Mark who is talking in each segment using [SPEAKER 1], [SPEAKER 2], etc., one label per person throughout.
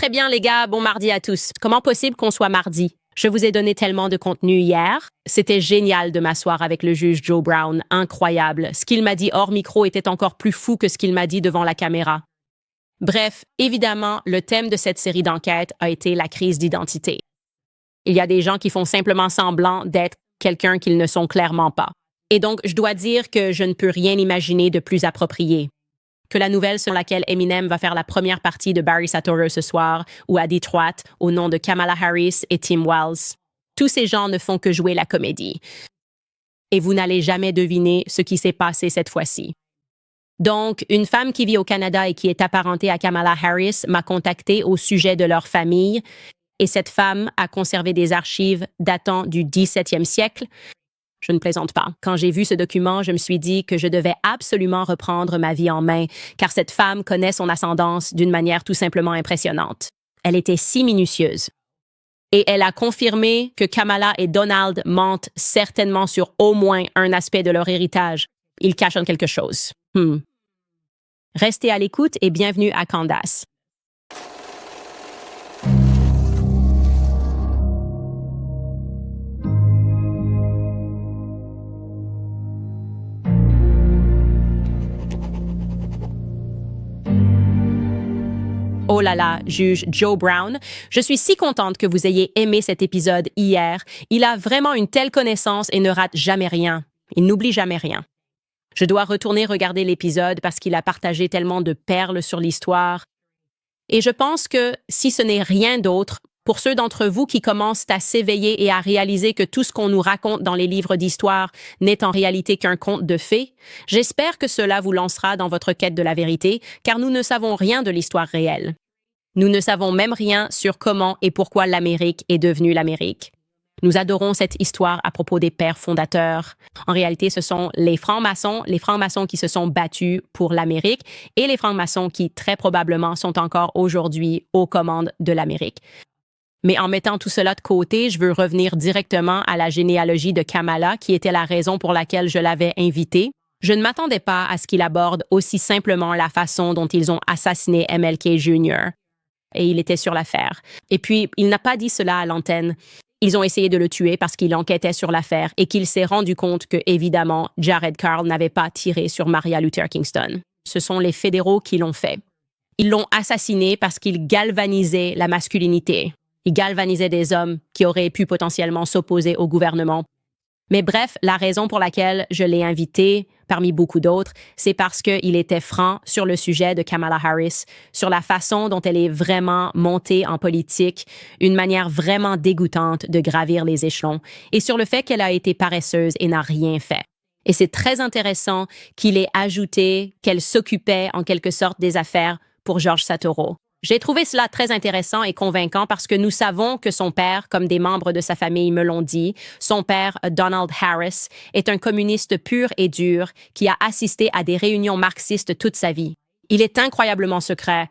[SPEAKER 1] Très bien, les gars. Bon mardi à tous. Comment possible qu'on soit mardi? Je vous ai donné tellement de contenu hier. C'était génial de m'asseoir avec le juge Joe Brown. Incroyable. Ce qu'il m'a dit hors micro était encore plus fou que ce qu'il m'a dit devant la caméra. Bref, évidemment, le thème de cette série d'enquêtes a été la crise d'identité. Il y a des gens qui font simplement semblant d'être quelqu'un qu'ils ne sont clairement pas. Et donc, je dois dire que je ne peux rien imaginer de plus approprié que la nouvelle sur laquelle Eminem va faire la première partie de Barry Soetoro ce soir ou à Detroit au nom de Kamala Harris et Tim Walz. Tous ces gens ne font que jouer la comédie. Et vous n'allez jamais deviner ce qui s'est passé cette fois-ci. Donc, une femme qui vit au Canada et qui est apparentée à Kamala Harris m'a contactée au sujet de leur famille et cette femme a conservé des archives datant du 17e siècle. Je ne plaisante pas. Quand j'ai vu ce document, je me suis dit que je devais absolument reprendre ma vie en main, car cette femme connaît son ascendance d'une manière tout simplement impressionnante. Elle était si minutieuse. Et elle a confirmé que Kamala et Donald mentent certainement sur au moins un aspect de leur héritage. Ils cachent quelque chose. Restez à l'écoute et bienvenue à Candace. Oh là là, juge Joe Brown, je suis si contente que vous ayez aimé cet épisode hier. Il a vraiment une telle connaissance et ne rate jamais rien. Il n'oublie jamais rien. Je dois retourner regarder l'épisode parce qu'il a partagé tellement de perles sur l'histoire. Et je pense que si ce n'est rien d'autre, pour ceux d'entre vous qui commencent à s'éveiller et à réaliser que tout ce qu'on nous raconte dans les livres d'histoire n'est en réalité qu'un conte de fées, j'espère que cela vous lancera dans votre quête de la vérité, car nous ne savons rien de l'histoire réelle. Nous ne savons même rien sur comment et pourquoi l'Amérique est devenue l'Amérique. Nous adorons cette histoire à propos des pères fondateurs. En réalité, ce sont les francs-maçons qui se sont battus pour l'Amérique et les francs-maçons qui, très probablement, sont encore aujourd'hui aux commandes de l'Amérique. Mais en mettant tout cela de côté, je veux revenir directement à la généalogie de Kamala, qui était la raison pour laquelle je l'avais invité. Je ne m'attendais pas à ce qu'il aborde aussi simplement la façon dont ils ont assassiné MLK Jr. Et il était sur l'affaire. Et puis, il n'a pas dit cela à l'antenne. Ils ont essayé de le tuer parce qu'il enquêtait sur l'affaire et qu'il s'est rendu compte que, évidemment, Jared Carl n'avait pas tiré sur Maria Luther Kingston. Ce sont les fédéraux qui l'ont fait. Ils l'ont assassiné parce qu'il galvanisait la masculinité. Il galvanisait des hommes qui auraient pu potentiellement s'opposer au gouvernement. Mais bref, la raison pour laquelle je l'ai invité, parmi beaucoup d'autres, c'est parce qu'il était franc sur le sujet de Kamala Harris, sur la façon dont elle est vraiment montée en politique, une manière vraiment dégoûtante de gravir les échelons, et sur le fait qu'elle a été paresseuse et n'a rien fait. Et c'est très intéressant qu'il ait ajouté qu'elle s'occupait en quelque sorte des affaires pour George Soetoro. J'ai trouvé cela très intéressant et convaincant parce que nous savons que son père, comme des membres de sa famille me l'ont dit, son père, Donald Harris, est un communiste pur et dur qui a assisté à des réunions marxistes toute sa vie. Il est incroyablement secret.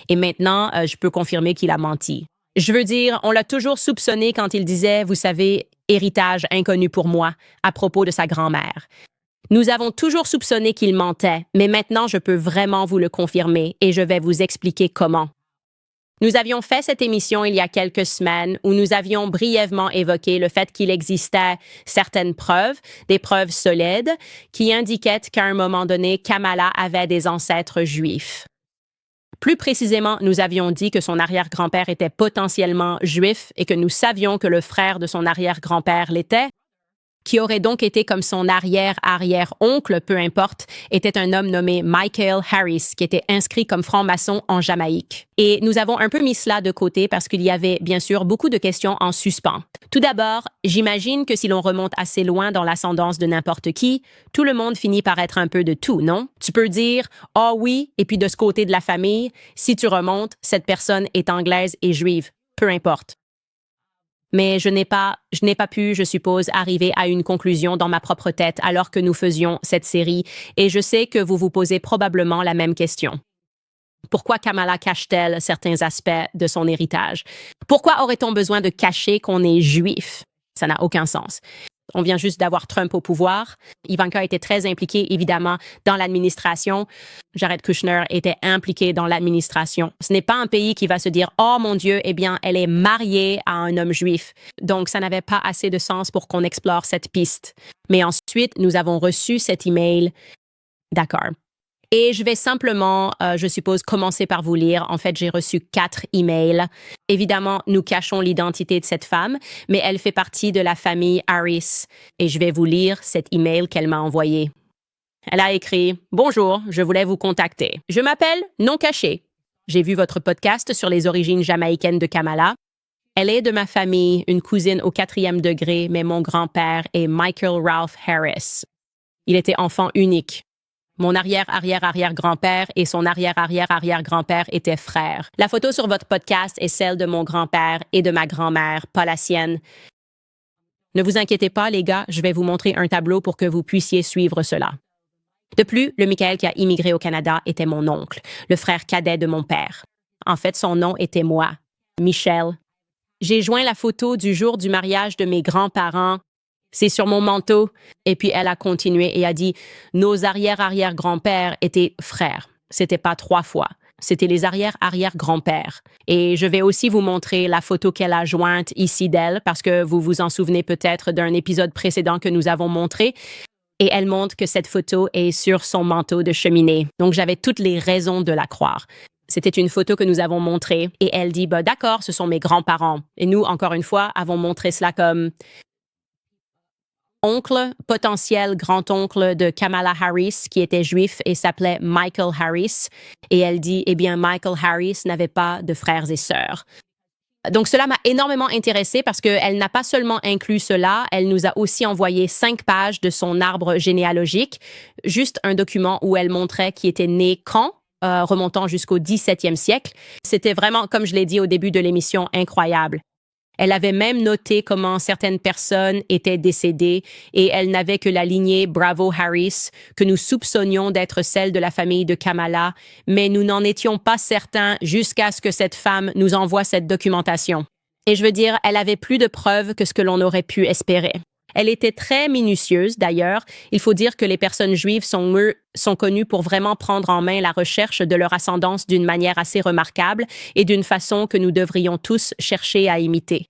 [SPEAKER 1] Et maintenant, je peux confirmer qu'il a menti. Je veux dire, on l'a toujours soupçonné quand il disait, vous savez, héritage inconnu pour moi, à propos de sa grand-mère. Nous avons toujours soupçonné qu'il mentait, mais maintenant je peux vraiment vous le confirmer et je vais vous expliquer comment. Nous avions fait cette émission il y a quelques semaines où nous avions brièvement évoqué le fait qu'il existait certaines preuves, des preuves solides, qui indiquaient qu'à un moment donné, Kamala avait des ancêtres juifs. Plus précisément, nous avions dit que son arrière-grand-père était potentiellement juif et que nous savions que le frère de son arrière-grand-père l'était, qui aurait donc été comme son arrière-arrière-oncle, peu importe, était un homme nommé Michael Harris, qui était inscrit comme franc-maçon en Jamaïque. Et nous avons un peu mis cela de côté parce qu'il y avait, bien sûr, beaucoup de questions en suspens. Tout d'abord, j'imagine que si l'on remonte assez loin dans l'ascendance de n'importe qui, tout le monde finit par être un peu de tout, non? Tu peux dire « Ah oui », et puis de ce côté de la famille, si tu remontes, cette personne est anglaise et juive, peu importe. Mais je n'ai pas pu, je suppose, arriver à une conclusion dans ma propre tête alors que nous faisions cette série, et je sais que vous vous posez probablement la même question. Pourquoi Kamala cache-t-elle certains aspects de son héritage? Pourquoi aurait-on besoin de cacher qu'on est juif? Ça n'a aucun sens. On vient juste d'avoir Trump au pouvoir. Ivanka était très impliquée, évidemment, dans l'administration. Jared Kushner était impliqué dans l'administration. Ce n'est pas un pays qui va se dire « Oh mon Dieu, eh bien, elle est mariée à un homme juif. » Donc, ça n'avait pas assez de sens pour qu'on explore cette piste. Mais ensuite, nous avons reçu cet email. D'accord. Et je vais simplement, je suppose, commencer par vous lire. En fait, j'ai reçu 4 emails. Évidemment, nous cachons l'identité de cette femme, mais elle fait partie de la famille Harris. Et je vais vous lire cet email qu'elle m'a envoyé. Elle a écrit « Bonjour, je voulais vous contacter. Je m'appelle Non Caché. J'ai vu votre podcast sur les origines jamaïcaines de Kamala. Elle est de ma famille, une cousine au 4e degré, mais mon grand-père est Michael Ralph Harris. Il était enfant unique. Mon arrière-arrière-arrière-grand-père et son arrière-arrière-arrière-grand-père étaient frères. La photo sur votre podcast est celle de mon grand-père et de ma grand-mère, pas la sienne. Ne vous inquiétez pas, les gars, je vais vous montrer un tableau pour que vous puissiez suivre cela. De plus, le Michael qui a immigré au Canada était mon oncle, le frère cadet de mon père. En fait, son nom était moi, Michel. J'ai joint la photo du jour du mariage de mes grands-parents. C'est sur mon manteau. Et puis elle a continué et a dit « Nos arrière-arrière-grands-pères étaient frères. C'était pas 3 fois. C'était les arrière-arrière-grands-pères. » Et je vais aussi vous montrer la photo qu'elle a jointe ici d'elle parce que vous vous en souvenez peut-être d'un épisode précédent que nous avons montré. Et elle montre que cette photo est sur son manteau de cheminée. Donc j'avais toutes les raisons de la croire. C'était une photo que nous avons montrée et elle dit « D'accord, ce sont mes grands-parents. » Et nous, encore une fois, avons montré cela comme oncle, potentiel grand-oncle de Kamala Harris, qui était juif et s'appelait Michael Harris. Et elle dit, eh bien, Michael Harris n'avait pas de frères et sœurs. Donc, cela m'a énormément intéressée parce qu'elle n'a pas seulement inclus cela, elle nous a aussi envoyé 5 pages de son arbre généalogique, juste un document où elle montrait qui était né quand, remontant jusqu'au 17e siècle. C'était vraiment, comme je l'ai dit au début de l'émission, incroyable. Elle avait même noté comment certaines personnes étaient décédées et elle n'avait que la lignée Bravo Harris, que nous soupçonnions d'être celle de la famille de Kamala, mais nous n'en étions pas certains jusqu'à ce que cette femme nous envoie cette documentation. Et je veux dire, elle avait plus de preuves que ce que l'on aurait pu espérer. Elle était très minutieuse, d'ailleurs. Il faut dire que les personnes juives sont connues pour vraiment prendre en main la recherche de leur ascendance d'une manière assez remarquable et d'une façon que nous devrions tous chercher à imiter.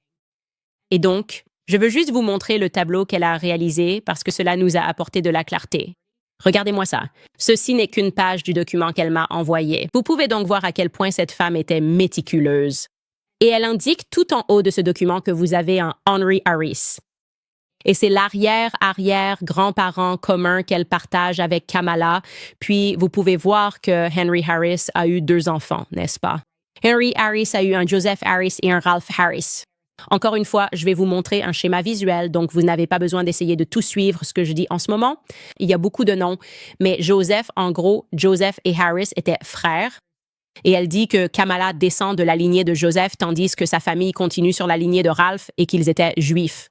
[SPEAKER 1] Et donc, je veux juste vous montrer le tableau qu'elle a réalisé parce que cela nous a apporté de la clarté. Regardez-moi ça. Ceci n'est qu'une page du document qu'elle m'a envoyé. Vous pouvez donc voir à quel point cette femme était méticuleuse. Et elle indique tout en haut de ce document que vous avez un Henry Harris. Et c'est l'arrière-arrière-grand-parent commun qu'elle partage avec Kamala. Puis, vous pouvez voir que Henry Harris a eu 2 enfants, n'est-ce pas? Henry Harris a eu un Joseph Harris et un Ralph Harris. Encore une fois, je vais vous montrer un schéma visuel, donc vous n'avez pas besoin d'essayer de tout suivre ce que je dis en ce moment. Il y a beaucoup de noms, mais Joseph, en gros, Joseph et Harris étaient frères. Et elle dit que Kamala descend de la lignée de Joseph, tandis que sa famille continue sur la lignée de Ralph et qu'ils étaient juifs.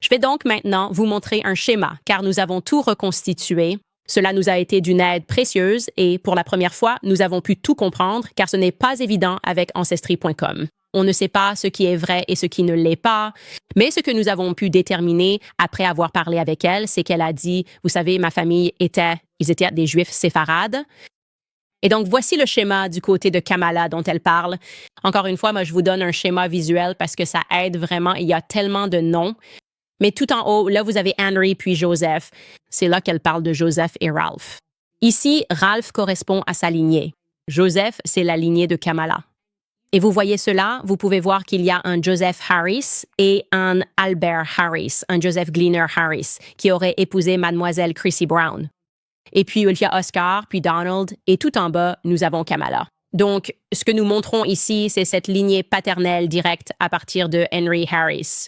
[SPEAKER 1] Je vais donc maintenant vous montrer un schéma, car nous avons tout reconstitué. Cela nous a été d'une aide précieuse et pour la première fois, nous avons pu tout comprendre, car ce n'est pas évident avec Ancestry.com. On ne sait pas ce qui est vrai et ce qui ne l'est pas, mais ce que nous avons pu déterminer après avoir parlé avec elle, c'est qu'elle a dit, vous savez, ma famille ils étaient des Juifs séfarades. Et donc, voici le schéma du côté de Kamala dont elle parle. Encore une fois, moi, je vous donne un schéma visuel parce que ça aide vraiment. Il y a tellement de noms. Mais tout en haut, là, vous avez Henry puis Joseph. C'est là qu'elle parle de Joseph et Ralph. Ici, Ralph correspond à sa lignée. Joseph, c'est la lignée de Kamala. Et vous voyez cela, vous pouvez voir qu'il y a un Joseph Harris et un Albert Harris, un Joseph Gleaner Harris, qui aurait épousé mademoiselle Chrissy Brown. Et puis, il y a Oscar, puis Donald, et tout en bas, nous avons Kamala. Donc, ce que nous montrons ici, c'est cette lignée paternelle directe à partir de Henry Harris.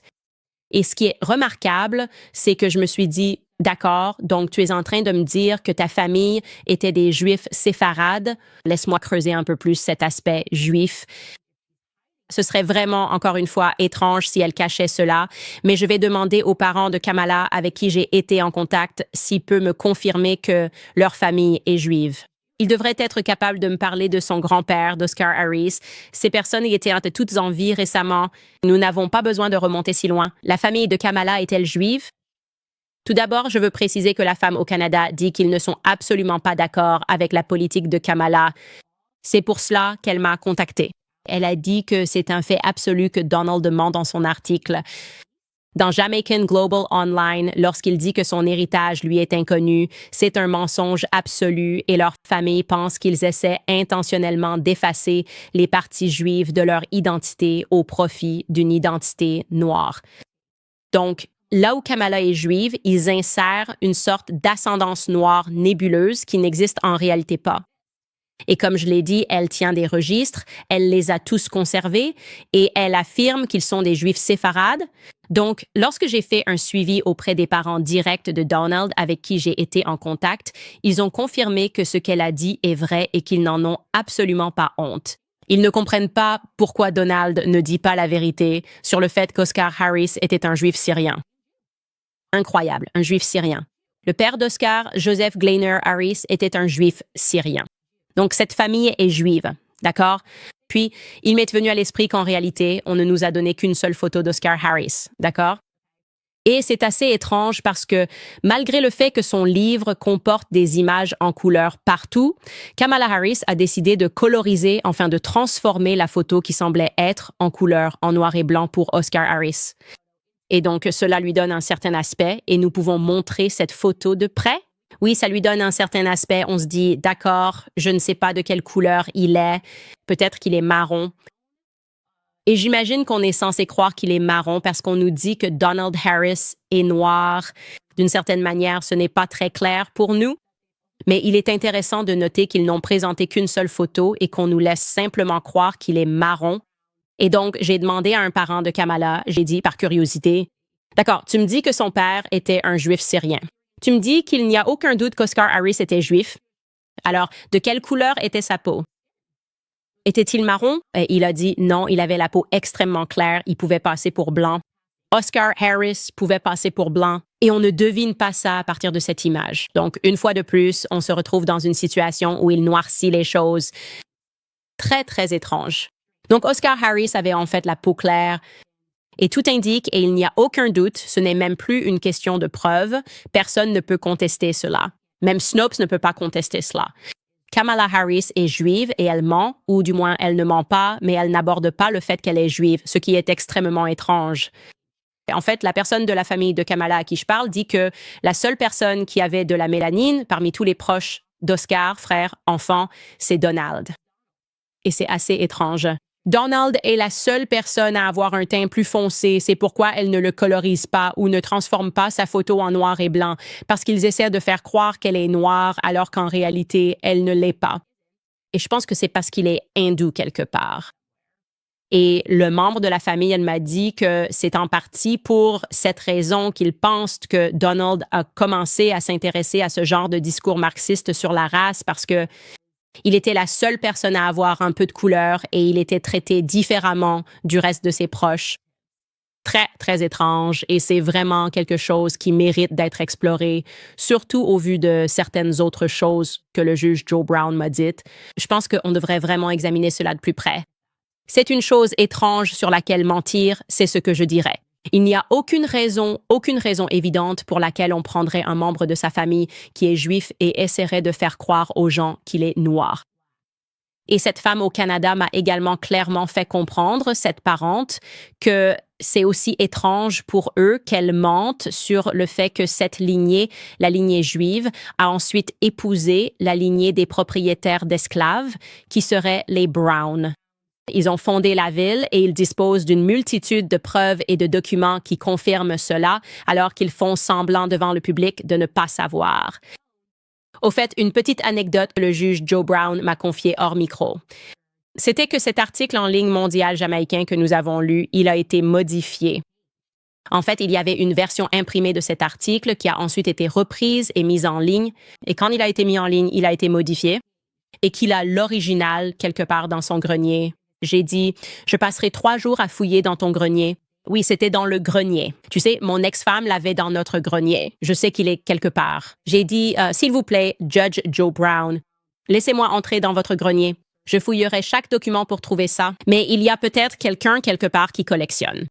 [SPEAKER 1] Et ce qui est remarquable, c'est que je me suis dit, d'accord, donc tu es en train de me dire que ta famille était des Juifs séfarades. Laisse-moi creuser un peu plus cet aspect juif. Ce serait vraiment, encore une fois, étrange si elle cachait cela, mais je vais demander aux parents de Kamala avec qui j'ai été en contact s'ils peuvent me confirmer que leur famille est juive. Il devrait être capable de me parler de son grand-père, d'Oscar Harris. Ces personnes y étaient toutes en vie récemment. Nous n'avons pas besoin de remonter si loin. La famille de Kamala est-elle juive? Tout d'abord, je veux préciser que la femme au Canada dit qu'ils ne sont absolument pas d'accord avec la politique de Kamala. C'est pour cela qu'elle m'a contactée. Elle a dit que c'est un fait absolu que Donald demande dans son article. Dans Jamaican Global Online, lorsqu'il dit que son héritage lui est inconnu, c'est un mensonge absolu et leur famille pense qu'ils essaient intentionnellement d'effacer les parties juives de leur identité au profit d'une identité noire. Donc, là où Kamala est juive, ils insèrent une sorte d'ascendance noire nébuleuse qui n'existe en réalité pas. Et comme je l'ai dit, elle tient des registres, elle les a tous conservés et elle affirme qu'ils sont des juifs séfarades. Donc, lorsque j'ai fait un suivi auprès des parents directs de Donald avec qui j'ai été en contact, ils ont confirmé que ce qu'elle a dit est vrai et qu'ils n'en ont absolument pas honte. Ils ne comprennent pas pourquoi Donald ne dit pas la vérité sur le fait qu'Oscar Harris était un juif syrien. Incroyable, un juif syrien. Le père d'Oscar, Joseph Glainer Harris, était un juif syrien. Donc, cette famille est juive, d'accord? Puis, il m'est venu à l'esprit qu'en réalité, on ne nous a donné qu'une seule photo d'Oscar Harris, d'accord? Et c'est assez étrange parce que, malgré le fait que son livre comporte des images en couleur partout, Kamala Harris a décidé de coloriser, enfin de transformer la photo qui semblait être en couleur, en noir et blanc pour Oscar Harris. Et donc, cela lui donne un certain aspect et nous pouvons montrer cette photo de près. Oui, ça lui donne un certain aspect. On se dit, d'accord, je ne sais pas de quelle couleur il est. Peut-être qu'il est marron. Et j'imagine qu'on est censé croire qu'il est marron parce qu'on nous dit que Donald Harris est noir. D'une certaine manière, ce n'est pas très clair pour nous. Mais il est intéressant de noter qu'ils n'ont présenté qu'une seule photo et qu'on nous laisse simplement croire qu'il est marron. Et donc, j'ai demandé à un parent de Kamala, j'ai dit par curiosité, « D'accord, tu me dis que son père était un juif syrien. Tu me dis qu'il n'y a aucun doute qu'Oscar Harris était juif. Alors, de quelle couleur était sa peau? Était-il marron? » Et il a dit non, il avait la peau extrêmement claire, il pouvait passer pour blanc. Oscar Harris pouvait passer pour blanc et on ne devine pas ça à partir de cette image. Donc, une fois de plus, on se retrouve dans une situation où il noircit les choses. Très, très étrange. Donc, Oscar Harris avait en fait la peau claire. Et tout indique, et il n'y a aucun doute, ce n'est même plus une question de preuve, personne ne peut contester cela. Même Snopes ne peut pas contester cela. Kamala Harris est juive et elle ment, ou du moins elle ne ment pas, mais elle n'aborde pas le fait qu'elle est juive, ce qui est extrêmement étrange. En fait, la personne de la famille de Kamala à qui je parle dit que la seule personne qui avait de la mélanine parmi tous les proches d'Oscar, frère, enfant, c'est Donald. Et c'est assez étrange. Donald est la seule personne à avoir un teint plus foncé, c'est pourquoi elle ne le colorise pas ou ne transforme pas sa photo en noir et blanc, parce qu'ils essaient de faire croire qu'elle est noire alors qu'en réalité, elle ne l'est pas. Et je pense que c'est parce qu'il est hindou quelque part. Et le membre de la famille, elle m'a dit que c'est en partie pour cette raison qu'il pense que Donald a commencé à s'intéresser à ce genre de discours marxiste sur la race parce que il était la seule personne à avoir un peu de couleur et il était traité différemment du reste de ses proches. Très, très étrange et c'est vraiment quelque chose qui mérite d'être exploré, surtout au vu de certaines autres choses que le juge Joe Brown m'a dites. Je pense qu'on devrait vraiment examiner cela de plus près. C'est une chose étrange sur laquelle mentir, c'est ce que je dirais. Il n'y a aucune raison évidente pour laquelle on prendrait un membre de sa famille qui est juif et essaierait de faire croire aux gens qu'il est noir. Et cette femme au Canada m'a également clairement fait comprendre, cette parente, que c'est aussi étrange pour eux qu'elle mente sur le fait que cette lignée, la lignée juive, a ensuite épousé la lignée des propriétaires d'esclaves, qui seraient les Brown. Ils ont fondé la ville et ils disposent d'une multitude de preuves et de documents qui confirment cela, alors qu'ils font semblant devant le public de ne pas savoir. Au fait, une petite anecdote que le juge Joe Brown m'a confiée hors micro. C'était que cet article en ligne mondial jamaïcain que nous avons lu, il a été modifié. En fait, il y avait une version imprimée de cet article qui a ensuite été reprise et mise en ligne. Et quand il a été mis en ligne, il a été modifié et qu'il a l'original quelque part dans son grenier. J'ai dit, je passerai 3 jours à fouiller dans ton grenier. Oui, c'était dans le grenier. Tu sais, mon ex-femme l'avait dans notre grenier. Je sais qu'il est quelque part. J'ai dit, s'il vous plaît, Judge Joe Brown, Laissez-moi entrer dans votre grenier. Je fouillerai chaque document pour trouver ça, mais il y a peut-être quelqu'un quelque part qui collectionne.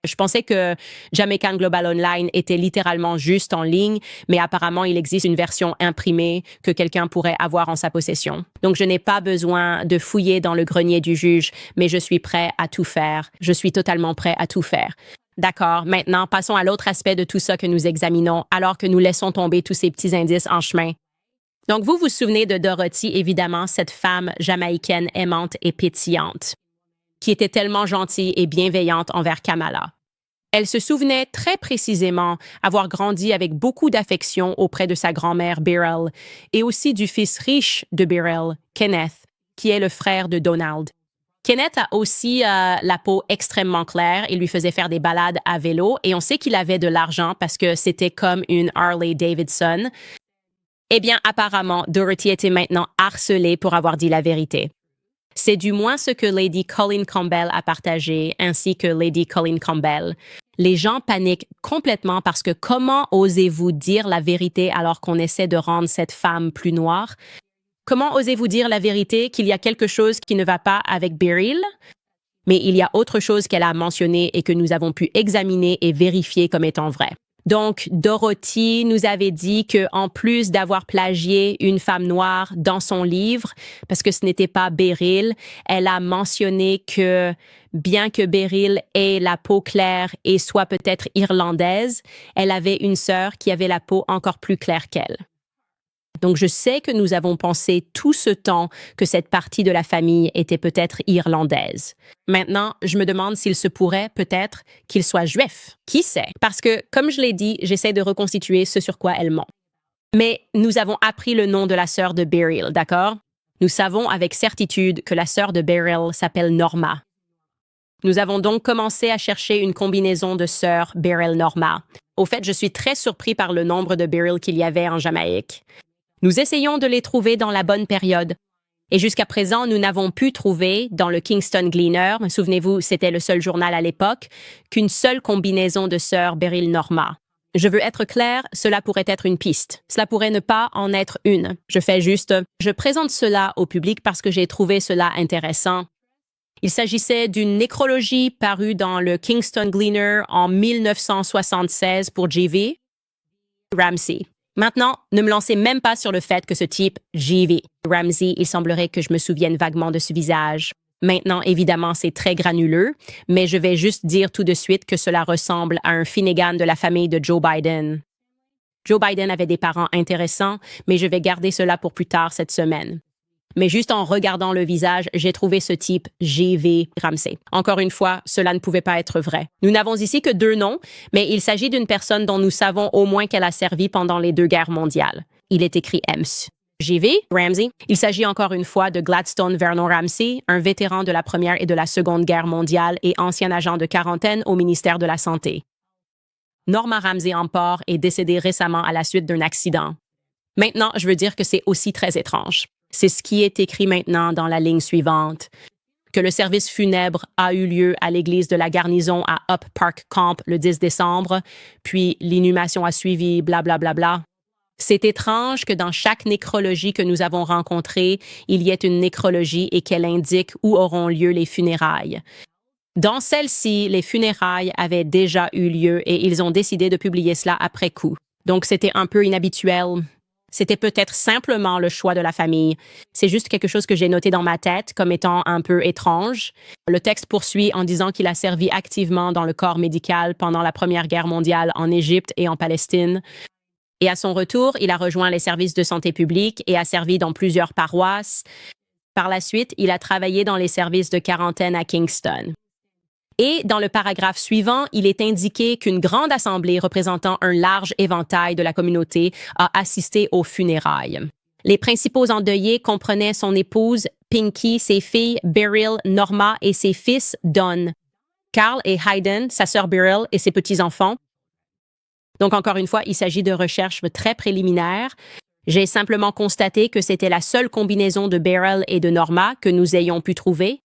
[SPEAKER 1] Je pensais que Jamaican Global Online était littéralement juste en ligne, mais apparemment, il existe une version imprimée que quelqu'un pourrait avoir en sa possession. Donc, je n'ai pas besoin de fouiller dans le grenier du juge, mais je suis prêt à tout faire. Je suis totalement prêt à tout faire. D'accord, maintenant, passons à l'autre aspect de tout ça que nous examinons, alors que nous laissons tomber tous ces petits indices en chemin. Donc, vous vous souvenez de Dorothy, évidemment, cette femme jamaïcaine aimante et pétillante, qui était tellement gentille et bienveillante envers Kamala. Elle se souvenait très précisément avoir grandi avec beaucoup d'affection auprès de sa grand-mère Beryl et aussi du fils riche de Beryl, Kenneth, qui est le frère de Donald. Kenneth a aussi la peau extrêmement claire et lui faisait faire des balades à vélo et on sait qu'il avait de l'argent parce que c'était comme une Harley Davidson. Eh bien, apparemment, Dorothy était maintenant harcelée pour avoir dit la vérité. C'est du moins ce que Lady Colleen Campbell a partagé, ainsi que Lady Colleen Campbell. Les gens paniquent complètement parce que comment osez-vous dire la vérité alors qu'on essaie de rendre cette femme plus noire? Comment osez-vous dire la vérité qu'il y a quelque chose qui ne va pas avec Beryl? Mais il y a autre chose qu'elle a mentionné et que nous avons pu examiner et vérifier comme étant vrai. Donc, Dorothy nous avait dit qu'en plus d'avoir plagié une femme noire dans son livre, parce que ce n'était pas Beryl, elle a mentionné que bien que Beryl ait la peau claire et soit peut-être irlandaise, elle avait une sœur qui avait la peau encore plus claire qu'elle. Donc, je sais que nous avons pensé tout ce temps que cette partie de la famille était peut-être irlandaise. Maintenant, je me demande s'il se pourrait peut-être qu'il soit juif. Qui sait? Parce que, comme je l'ai dit, j'essaie de reconstituer ce sur quoi elle ment. Mais nous avons appris le nom de la sœur de Beryl, d'accord? Nous savons avec certitude que la sœur de Beryl s'appelle Norma. Nous avons donc commencé à chercher une combinaison de sœurs Beryl-Norma. Au fait, je suis très surpris par le nombre de Beryl qu'il y avait en Jamaïque. Nous essayons de les trouver dans la bonne période. Et jusqu'à présent, nous n'avons pu trouver, dans le Kingston Gleaner, souvenez-vous, c'était le seul journal à l'époque, qu'une seule combinaison de sœurs Beryl-Norma. Je veux être clair, cela pourrait être une piste. Cela pourrait ne pas en être une. Je présente cela au public parce que j'ai trouvé cela intéressant. Il s'agissait d'une nécrologie parue dans le Kingston Gleaner en 1976 pour J.V. Ramsey. Maintenant, ne me lancez même pas sur le fait que ce type, J.V. Ramsey, il semblerait que je me souvienne vaguement de ce visage. Maintenant, évidemment, c'est très granuleux, mais je vais juste dire tout de suite que cela ressemble à un Finnegan de la famille de Joe Biden. Joe Biden avait des parents intéressants, mais je vais garder cela pour plus tard cette semaine. Mais juste en regardant le visage, j'ai trouvé ce type J.V. Ramsey. Encore une fois, cela ne pouvait pas être vrai. Nous n'avons ici que 2 noms, mais il s'agit d'une personne dont nous savons au moins qu'elle a servi pendant les 2 guerres mondiales. Il est écrit EMS. J.V. Ramsey. Il s'agit encore une fois de Gladstone Vernon Ramsey, un vétéran de la Première et de la Seconde Guerre mondiale et ancien agent de quarantaine au ministère de la Santé. Norma Ramsey Amport est décédée récemment à la suite d'un accident. Maintenant, je veux dire que c'est aussi très étrange. C'est ce qui est écrit maintenant dans la ligne suivante, que le service funèbre a eu lieu à l'église de la garnison à Up Park Camp le 10 décembre, puis l'inhumation a suivi, blablabla. Bla, bla, bla. C'est étrange que dans chaque nécrologie que nous avons rencontrée, il y ait une nécrologie et qu'elle indique où auront lieu les funérailles. Dans celle-ci, les funérailles avaient déjà eu lieu et ils ont décidé de publier cela après coup. Donc c'était un peu inhabituel. C'était peut-être simplement le choix de la famille. C'est juste quelque chose que j'ai noté dans ma tête comme étant un peu étrange. Le texte poursuit en disant qu'il a servi activement dans le corps médical pendant la Première Guerre mondiale en Égypte et en Palestine. Et à son retour, il a rejoint les services de santé publique et a servi dans plusieurs paroisses. Par la suite, il a travaillé dans les services de quarantaine à Kingston. Et dans le paragraphe suivant, il est indiqué qu'une grande assemblée représentant un large éventail de la communauté a assisté aux funérailles. Les principaux endeuillés comprenaient son épouse, Pinky, ses filles, Beryl, Norma et ses fils, Don, Carl et Hayden, sa sœur Beryl et ses petits-enfants. Donc, encore une fois, il s'agit de recherches très préliminaires. J'ai simplement constaté que c'était la seule combinaison de Beryl et de Norma que nous ayons pu trouver.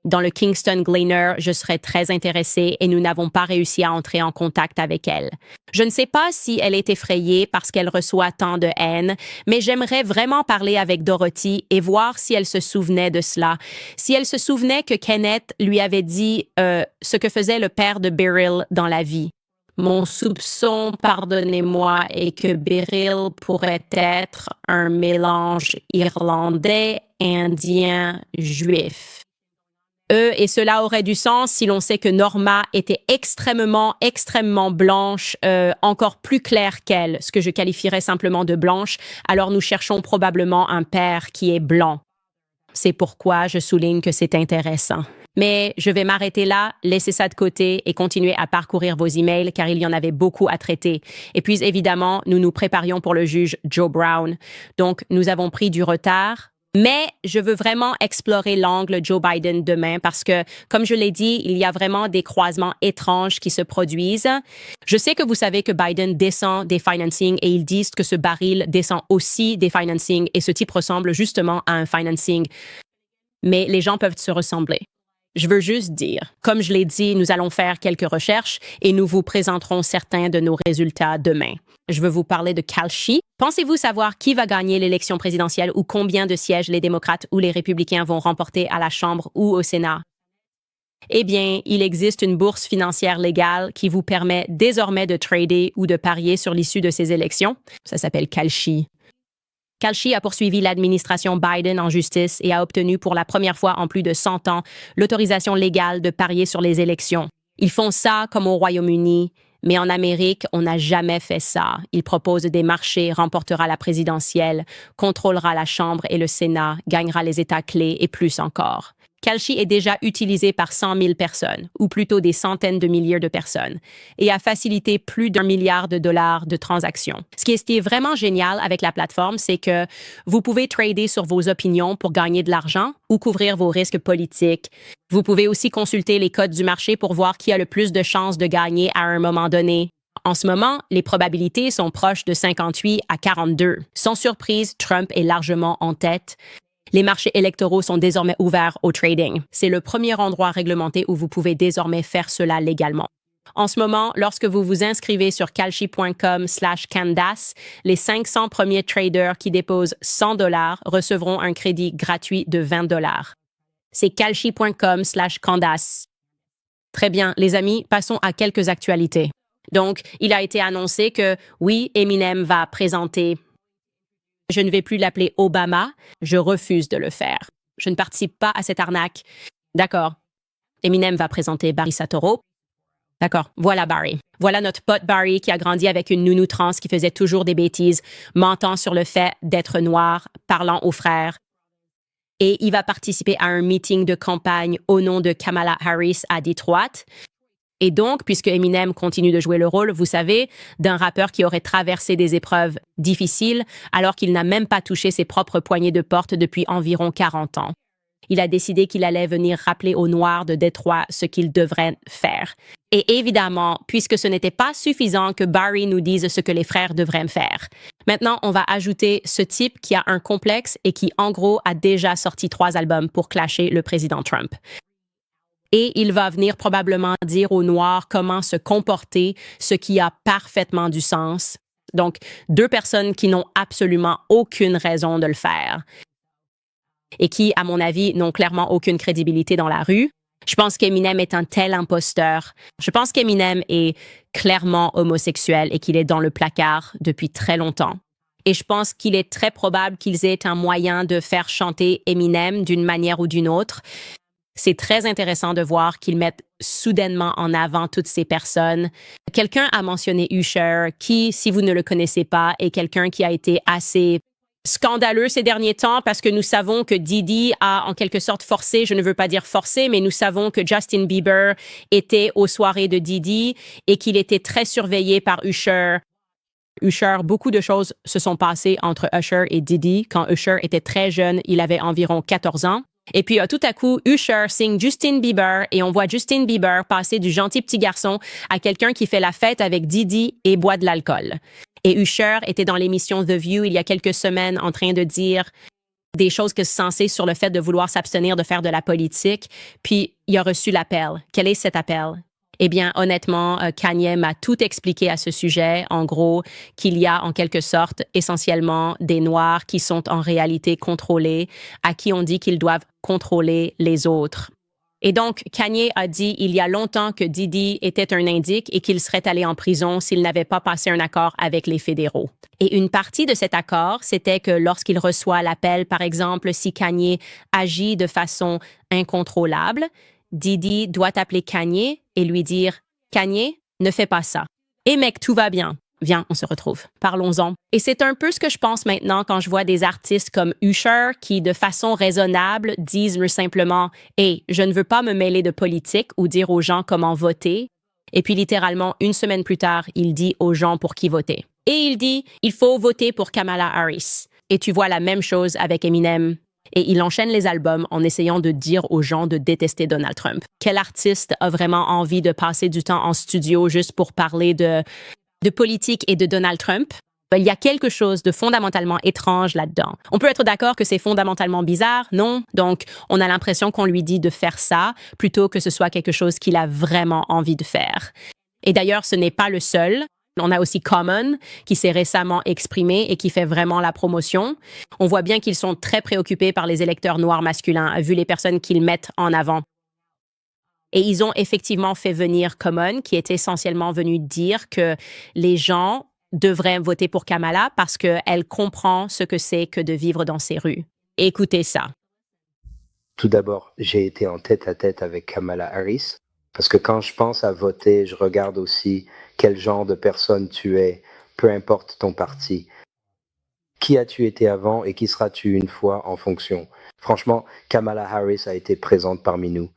[SPEAKER 1] Dans le Kingston Gleaner, je serais très intéressée et nous n'avons pas réussi à entrer en contact avec elle. Je ne sais pas si elle est effrayée parce qu'elle reçoit tant de haine, mais j'aimerais vraiment parler avec Dorothy et voir si elle se souvenait de cela. Si elle se souvenait que Kenneth lui avait dit ce que faisait le père de Beryl dans la vie. Mon soupçon, pardonnez-moi, est que Beryl pourrait être un mélange irlandais, indien, juif. Et cela aurait du sens si l'on sait que Norma était extrêmement blanche, encore plus claire qu'elle, ce que je qualifierais simplement de blanche. Alors nous cherchons probablement un père qui est blanc. C'est pourquoi je souligne que c'est intéressant. Mais je vais m'arrêter là, laisser ça de côté et continuer à parcourir vos emails car il y en avait beaucoup à traiter. Et puis évidemment, nous nous préparions pour le juge Joe Brown. Donc nous avons pris du retard. Mais je veux vraiment explorer l'angle Joe Biden demain parce que, comme je l'ai dit, il y a vraiment des croisements étranges qui se produisent. Je sais que vous savez que Biden descend des financing et ils disent que ce baril descend aussi des financing et ce type ressemble justement à un financing. Mais les gens peuvent se ressembler. Je veux juste dire, comme je l'ai dit, nous allons faire quelques recherches et nous vous présenterons certains de nos résultats demain. Je veux vous parler de Kalshi. Pensez-vous savoir qui va gagner l'élection présidentielle ou combien de sièges les démocrates ou les républicains vont remporter à la Chambre ou au Sénat? Eh bien, il existe une bourse financière légale qui vous permet désormais de trader ou de parier sur l'issue de ces élections. Ça s'appelle Kalshi. Kalshi a poursuivi l'administration Biden en justice et a obtenu pour la première fois en plus de 100 ans l'autorisation légale de parier sur les élections. Ils font ça comme au Royaume-Uni, mais en Amérique, on n'a jamais fait ça. Ils proposent des marchés, remportera la présidentielle, contrôlera la Chambre et le Sénat, gagnera les États clés et plus encore. Kalshi est déjà utilisé par 100 000 personnes, ou plutôt des centaines de milliers de personnes, et a facilité plus d'1 milliard de dollars de transactions. Ce qui est vraiment génial avec la plateforme, c'est que vous pouvez trader sur vos opinions pour gagner de l'argent ou couvrir vos risques politiques. Vous pouvez aussi consulter les codes du marché pour voir qui a le plus de chances de gagner à un moment donné. En ce moment, les probabilités sont proches de 58 à 42. Sans surprise, Trump est largement en tête. Les marchés électoraux sont désormais ouverts au trading. C'est le premier endroit réglementé où vous pouvez désormais faire cela légalement. En ce moment, lorsque vous vous inscrivez sur kalshi.com/Candace, les 500 premiers traders qui déposent $100 recevront un crédit gratuit de $20. C'est kalshi.com/Candace. Très bien, les amis, passons à quelques actualités. Donc, il a été annoncé que, oui, Eminem va présenter... Je ne vais plus l'appeler Obama. Je refuse de le faire. Je ne participe pas à cette arnaque. D'accord. Eminem va présenter Barry Soetoro. D'accord. Voilà Barry. Voilà notre pote Barry qui a grandi avec une nounou trans qui faisait toujours des bêtises, mentant sur le fait d'être noir, parlant aux frères. Et il va participer à un meeting de campagne au nom de Kamala Harris à Detroit. Et donc, puisque Eminem continue de jouer le rôle, vous savez, d'un rappeur qui aurait traversé des épreuves difficiles alors qu'il n'a même pas touché ses propres poignées de porte depuis environ 40 ans. Il a décidé qu'il allait venir rappeler aux Noirs de Détroit ce qu'ils devraient faire. Et évidemment, puisque ce n'était pas suffisant que Barry nous dise ce que les frères devraient faire. Maintenant, on va ajouter ce type qui a un complexe et qui, en gros, a déjà sorti 3 albums pour clasher le président Trump. Et il va venir probablement dire aux Noirs comment se comporter, ce qui a parfaitement du sens. Donc, 2 personnes qui n'ont absolument aucune raison de le faire et qui, à mon avis, n'ont clairement aucune crédibilité dans la rue. Je pense qu'Eminem est un tel imposteur. Je pense qu'Eminem est clairement homosexuel et qu'il est dans le placard depuis très longtemps. Et je pense qu'il est très probable qu'ils aient un moyen de faire chanter Eminem d'une manière ou d'une autre. C'est très intéressant de voir qu'ils mettent soudainement en avant toutes ces personnes. Quelqu'un a mentionné Usher, qui, si vous ne le connaissez pas, est quelqu'un qui a été assez scandaleux ces derniers temps parce que nous savons que Diddy a en quelque sorte forcé, je ne veux pas dire forcé, mais nous savons que Justin Bieber était aux soirées de Diddy et qu'il était très surveillé par Usher. Usher, beaucoup de choses se sont passées entre Usher et Diddy. Quand Usher était très jeune, il avait environ 14 ans. Et puis, tout à coup, Usher signe Justin Bieber et on voit Justin Bieber passer du gentil petit garçon à quelqu'un qui fait la fête avec Diddy et boit de l'alcool. Et Usher était dans l'émission The View il y a quelques semaines en train de dire des choses que c'est censé sur le fait de vouloir s'abstenir de faire de la politique, puis il a reçu l'appel. Quel est cet appel? Eh bien, honnêtement, Kanye m'a tout expliqué à ce sujet. En gros, qu'il y a en quelque sorte essentiellement des Noirs qui sont en réalité contrôlés, à qui on dit qu'ils doivent contrôler les autres. Et donc, Kanye a dit il y a longtemps que Diddy était un indique et qu'il serait allé en prison s'il n'avait pas passé un accord avec les fédéraux. Et une partie de cet accord, c'était que lorsqu'il reçoit l'appel, par exemple, si Kanye agit de façon incontrôlable, Diddy doit appeler Kanye et lui dire « Kanye, ne fais pas ça. Et mec, tout va bien. Viens, on se retrouve. Parlons-en. » Et c'est un peu ce que je pense maintenant quand je vois des artistes comme Usher qui, de façon raisonnable, disent simplement « Hey, je ne veux pas me mêler de politique ou dire aux gens comment voter. » Et puis littéralement, une semaine plus tard, il dit aux gens pour qui voter. Et il dit « Il faut voter pour Kamala Harris. » Et tu vois la même chose avec Eminem. Et il enchaîne les albums en essayant de dire aux gens de détester Donald Trump. Quel artiste a vraiment envie de passer du temps en studio juste pour parler de politique et de Donald Trump? Il y a quelque chose de fondamentalement étrange là-dedans. On peut être d'accord que c'est fondamentalement bizarre, non? Donc, on a l'impression qu'on lui dit de faire ça plutôt que ce soit quelque chose qu'il a vraiment envie de faire. Et d'ailleurs, ce n'est pas le seul. On a aussi Common, qui s'est récemment exprimé et qui fait vraiment la promotion. On voit bien qu'ils sont très préoccupés par les électeurs noirs masculins, vu les personnes qu'ils mettent en avant. Et ils ont effectivement fait venir Common, qui est essentiellement venu dire que les gens devraient voter pour Kamala parce qu'elle comprend ce que c'est que de vivre dans ces rues. Écoutez ça.
[SPEAKER 2] Tout d'abord, j'ai été en tête-à-tête avec Kamala Harris, parce que quand je pense à voter, je regarde aussi quel genre de personne tu es, peu importe ton parti. Qui as-tu été avant et qui seras-tu une fois en fonction? Franchement, Kamala Harris a été présente parmi nous.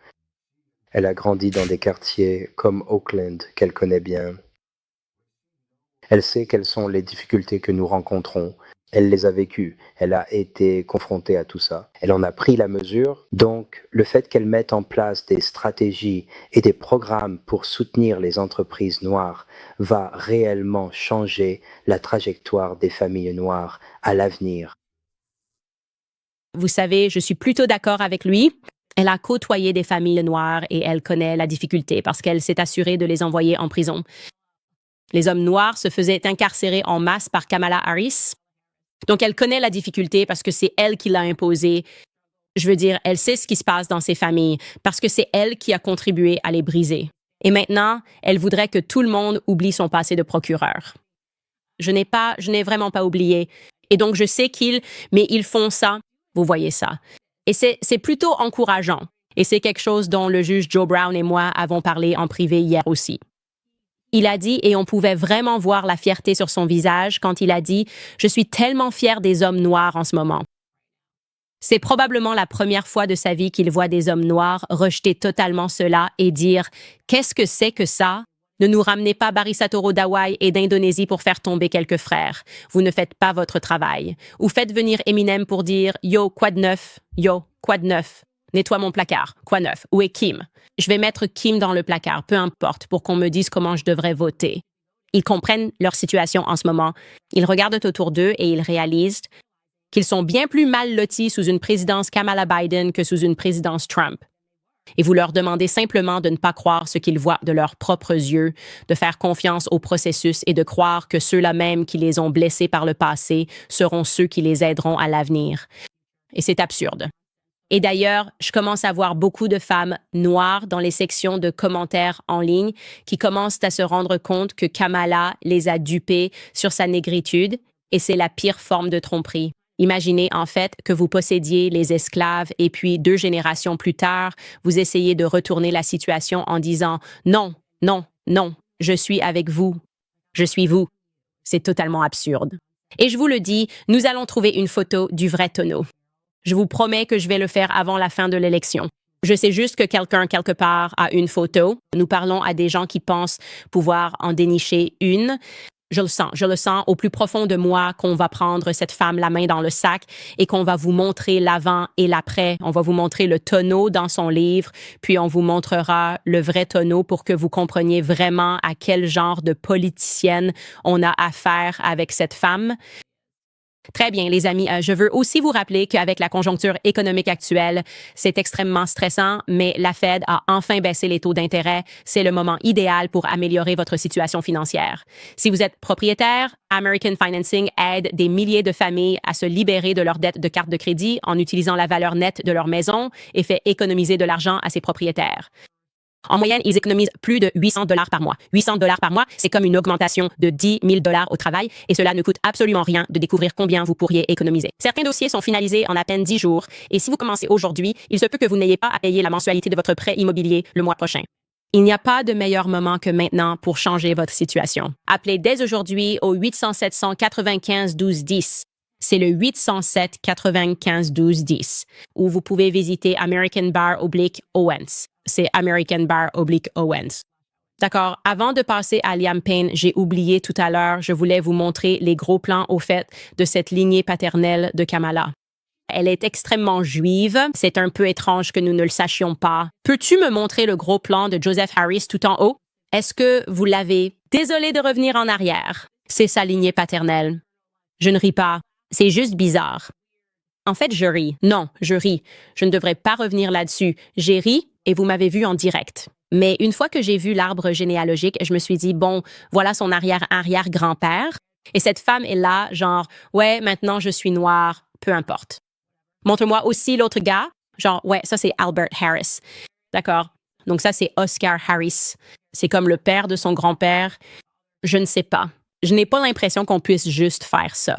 [SPEAKER 2] Elle a grandi dans des quartiers comme Oakland, qu'elle connaît bien. Elle sait quelles sont les difficultés que nous rencontrons. Elle les a vécues. Elle a été confrontée à tout ça. Elle en a pris la mesure. Donc, le fait qu'elle mette en place des stratégies et des programmes pour soutenir les entreprises noires va réellement changer la trajectoire des familles noires à l'avenir.
[SPEAKER 1] Vous savez, je suis plutôt d'accord avec lui. Elle a côtoyé des familles noires et elle connaît la difficulté parce qu'elle s'est assurée de les envoyer en prison. Les hommes noirs se faisaient incarcérer en masse par Kamala Harris. Donc, elle connaît la difficulté parce que c'est elle qui l'a imposée. Je veux dire, elle sait ce qui se passe dans ces familles parce que c'est elle qui a contribué à les briser. Et maintenant, elle voudrait que tout le monde oublie son passé de procureur. Je n'ai vraiment pas oublié. Et donc, je sais mais ils font ça. Vous voyez ça. Et c'est plutôt encourageant. Et c'est quelque chose dont le juge Joe Brown et moi avons parlé en privé hier aussi. Il a dit, et on pouvait vraiment voir la fierté sur son visage quand il a dit « Je suis tellement fier des hommes noirs en ce moment ». C'est probablement la première fois de sa vie qu'il voit des hommes noirs rejeter totalement cela et dire « Qu'est-ce que c'est que ça? Ne nous ramenez pas Barissa Toro d'Hawaï et d'Indonésie pour faire tomber quelques frères. Vous ne faites pas votre travail. » Ou faites venir Eminem pour dire « Yo, quoi de neuf? Yo, quoi de neuf? Nettoie mon placard. Quoi neuf? Où est Kim? Je vais mettre Kim dans le placard, peu importe, pour qu'on me dise comment je devrais voter. » Ils comprennent leur situation en ce moment. Ils regardent autour d'eux et ils réalisent qu'ils sont bien plus mal lotis sous une présidence Kamala Biden que sous une présidence Trump. Et vous leur demandez simplement de ne pas croire ce qu'ils voient de leurs propres yeux, de faire confiance au processus et de croire que ceux-là même qui les ont blessés par le passé seront ceux qui les aideront à l'avenir. Et c'est absurde. Et d'ailleurs, je commence à voir beaucoup de femmes noires dans les sections de commentaires en ligne qui commencent à se rendre compte que Kamala les a dupées sur sa négritude et c'est la pire forme de tromperie. Imaginez en fait que vous possédiez les esclaves et puis 2 générations plus tard, vous essayez de retourner la situation en disant « Non, non, non, je suis avec vous. Je suis vous. » C'est totalement absurde. Et je vous le dis, nous allons trouver une photo du vrai tonneau. Je vous promets que je vais le faire avant la fin de l'élection. Je sais juste que quelqu'un, quelque part, a une photo. Nous parlons à des gens qui pensent pouvoir en dénicher une. Je le sens au plus profond de moi qu'on va prendre cette femme la main dans le sac et qu'on va vous montrer l'avant et l'après. On va vous montrer le tonneau dans son livre, puis on vous montrera le vrai tonneau pour que vous compreniez vraiment à quel genre de politicienne on a affaire avec cette femme. Très bien, les amis. Je veux aussi vous rappeler qu'avec la conjoncture économique actuelle, c'est extrêmement stressant, mais la Fed a enfin baissé les taux d'intérêt. C'est le moment idéal pour améliorer votre situation financière. Si vous êtes propriétaire, American Financing aide des milliers de familles à se libérer de leurs dettes de carte de crédit en utilisant la valeur nette de leur maison et fait économiser de l'argent à ses propriétaires. En moyenne, ils économisent plus de $800 par mois. $800 par mois, c'est comme une augmentation de $10 000 au travail et cela ne coûte absolument rien de découvrir combien vous pourriez économiser. Certains dossiers sont finalisés en à peine 10 jours et si vous commencez aujourd'hui, il se peut que vous n'ayez pas à payer la mensualité de votre prêt immobilier le mois prochain. Il n'y a pas de meilleur moment que maintenant pour changer votre situation. Appelez dès aujourd'hui au 807-95-12-10. C'est le 807-95-12-10 où vous pouvez visiter American Bar/Owens. C'est American Bar/Owens. D'accord. Avant de passer à Liam Payne, j'ai oublié tout à l'heure, je voulais vous montrer les gros plans au fait de cette lignée paternelle de Kamala. Elle est extrêmement juive. C'est un peu étrange que nous ne le sachions pas. Peux-tu me montrer le gros plan de Joseph Harris tout en haut? Est-ce que vous l'avez? Désolé de revenir en arrière. C'est sa lignée paternelle. Je ne ris pas. C'est juste bizarre. En fait, je ris. Non, je ris. Je ne devrais pas revenir là-dessus. J'ai ri et vous m'avez vu en direct. Mais une fois que j'ai vu l'arbre généalogique, je me suis dit, bon, voilà son arrière-arrière-grand-père. Et cette femme est là, genre, ouais, maintenant je suis noire, peu importe. Montre-moi aussi l'autre gars. Genre, ouais, ça c'est Albert Harris. D'accord. Donc ça c'est Oscar Harris. C'est comme le père de son grand-père. Je ne sais pas. Je n'ai pas l'impression qu'on puisse juste faire ça.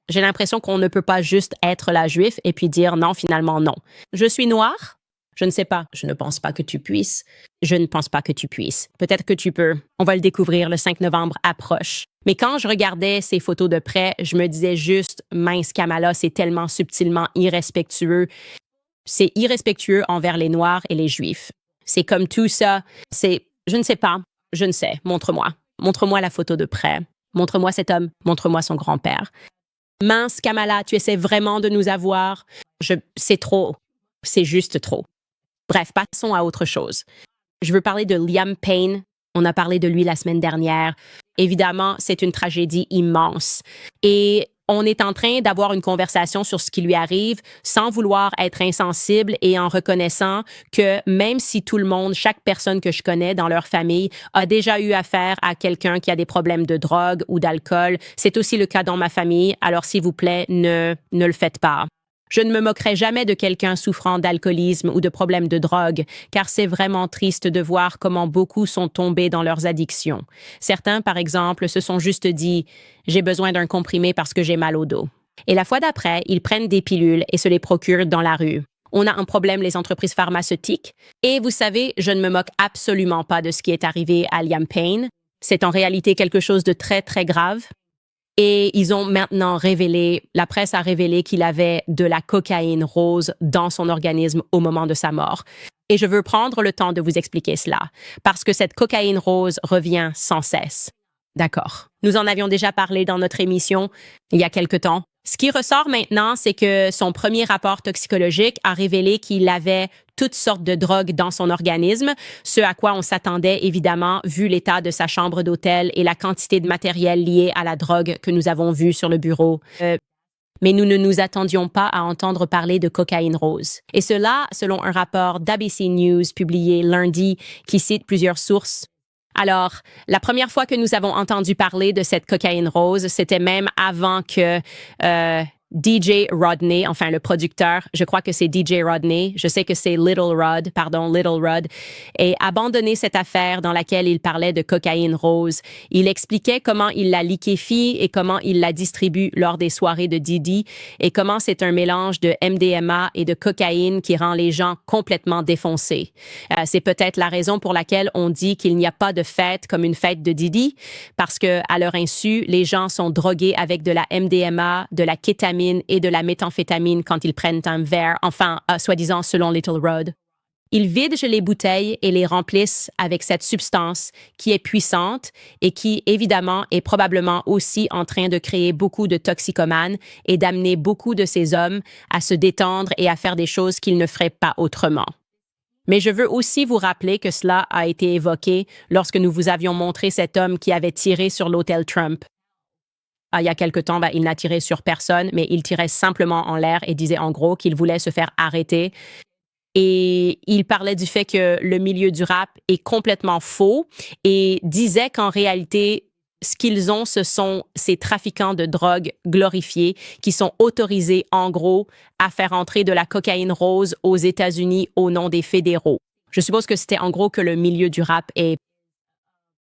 [SPEAKER 1] J'ai l'impression qu'on ne peut pas juste être la juif et puis dire non, finalement non. Je suis noire? Je ne sais pas. Je ne pense pas que tu puisses. Je ne pense pas que tu puisses. Peut-être que tu peux. On va le découvrir, le 5 novembre approche. Mais quand je regardais ces photos de près, je me disais juste, mince Kamala, c'est tellement subtilement irrespectueux. C'est irrespectueux envers les Noirs et les Juifs. C'est comme tout ça. Je ne sais pas. Je ne sais. Montre-moi. Montre-moi la photo de près. Montre-moi cet homme. Montre-moi son grand-père. Mince, Kamala, tu essaies vraiment de nous avoir. C'est trop. C'est juste trop. Bref, passons à autre chose. Je veux parler de Liam Payne. On a parlé de lui la semaine dernière. Évidemment, c'est une tragédie immense. Et on est en train d'avoir une conversation sur ce qui lui arrive sans vouloir être insensible et en reconnaissant que même si tout le monde, chaque personne que je connais dans leur famille a déjà eu affaire à quelqu'un qui a des problèmes de drogue ou d'alcool, c'est aussi le cas dans ma famille. Alors, s'il vous plaît, ne le faites pas. Je ne me moquerai jamais de quelqu'un souffrant d'alcoolisme ou de problèmes de drogue, car c'est vraiment triste de voir comment beaucoup sont tombés dans leurs addictions. Certains, par exemple, se sont juste dit « j'ai besoin d'un comprimé parce que j'ai mal au dos ». Et la fois d'après, ils prennent des pilules et se les procurent dans la rue. On a un problème, les entreprises pharmaceutiques. Et vous savez, je ne me moque absolument pas de ce qui est arrivé à Liam Payne. C'est en réalité quelque chose de très, très grave. Et ils ont maintenant la presse a révélé qu'il avait de la cocaïne rose dans son organisme au moment de sa mort. Et je veux prendre le temps de vous expliquer cela, parce que cette cocaïne rose revient sans cesse. D'accord. Nous en avions déjà parlé dans notre émission il y a quelque temps. Ce qui ressort maintenant, c'est que son premier rapport toxicologique a révélé qu'il avait toutes sortes de drogues dans son organisme, ce à quoi on s'attendait évidemment vu l'état de sa chambre d'hôtel et la quantité de matériel lié à la drogue que nous avons vu sur le bureau. Mais nous ne nous attendions pas à entendre parler de cocaïne rose. Et cela, selon un rapport d'ABC News publié lundi qui cite plusieurs sources. Alors, la première fois que nous avons entendu parler de cette cocaïne rose, c'était même avant que DJ Rodney, enfin le producteur, je crois que c'est DJ Rodney, je sais que c'est Little Rod, ait abandonné cette affaire dans laquelle il parlait de cocaïne rose. Il expliquait comment il la liquéfie et comment il la distribue lors des soirées de Diddy et comment c'est un mélange de MDMA et de cocaïne qui rend les gens complètement défoncés. C'est peut-être la raison pour laquelle on dit qu'il n'y a pas de fête comme une fête de Diddy, parce que à leur insu, les gens sont drogués avec de la MDMA, de la kétamine et de la méthamphétamine quand ils prennent un verre, enfin, soi-disant selon Little Rod. Ils vident les bouteilles et les remplissent avec cette substance qui est puissante et qui, évidemment, est probablement aussi en train de créer beaucoup de toxicomanes et d'amener beaucoup de ces hommes à se détendre et à faire des choses qu'ils ne feraient pas autrement. Mais je veux aussi vous rappeler que cela a été évoqué lorsque nous vous avions montré cet homme qui avait tiré sur l'hôtel Trump. il y a quelque temps, il n'a tiré sur personne, mais il tirait simplement en l'air et disait en gros qu'il voulait se faire arrêter. Et il parlait du fait que le milieu du rap est complètement faux et disait qu'en réalité, ce qu'ils ont, ce sont ces trafiquants de drogue glorifiés qui sont autorisés, en gros, à faire entrer de la cocaïne rose aux États-Unis au nom des fédéraux. Je suppose que c'était en gros que le milieu du rap est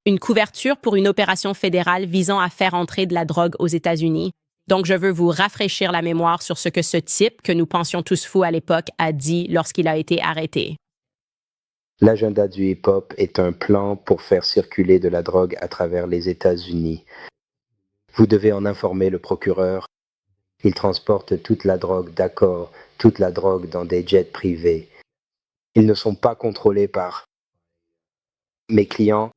[SPEAKER 1] une couverture pour une opération fédérale visant à faire entrer de la drogue aux États-Unis. Donc, je veux vous rafraîchir la mémoire sur ce que ce type, que nous pensions tous fous à l'époque, a dit lorsqu'il a été arrêté.
[SPEAKER 2] L'agenda du hip-hop est un plan pour faire circuler de la drogue à travers les États-Unis. Vous devez en informer le procureur. Il transporte toute la drogue, d'accord, toute la drogue dans des jets privés. Ils ne sont pas contrôlés par mes clients.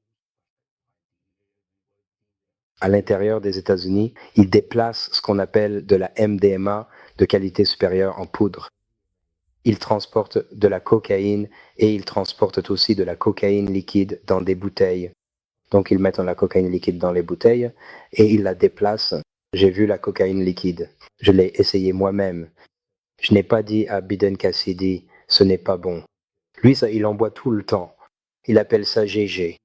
[SPEAKER 2] À l'intérieur des États-Unis, ils déplacent ce qu'on appelle de la MDMA de qualité supérieure en poudre. Ils transportent de la cocaïne et ils transportent aussi de la cocaïne liquide dans des bouteilles. Donc ils mettent la cocaïne liquide dans les bouteilles et ils la déplacent. J'ai vu la cocaïne liquide. Je l'ai essayé moi-même. Je n'ai pas dit à Biden Cassidy, ce n'est pas bon. Lui, ça, il en boit tout le temps. Il appelle ça GG.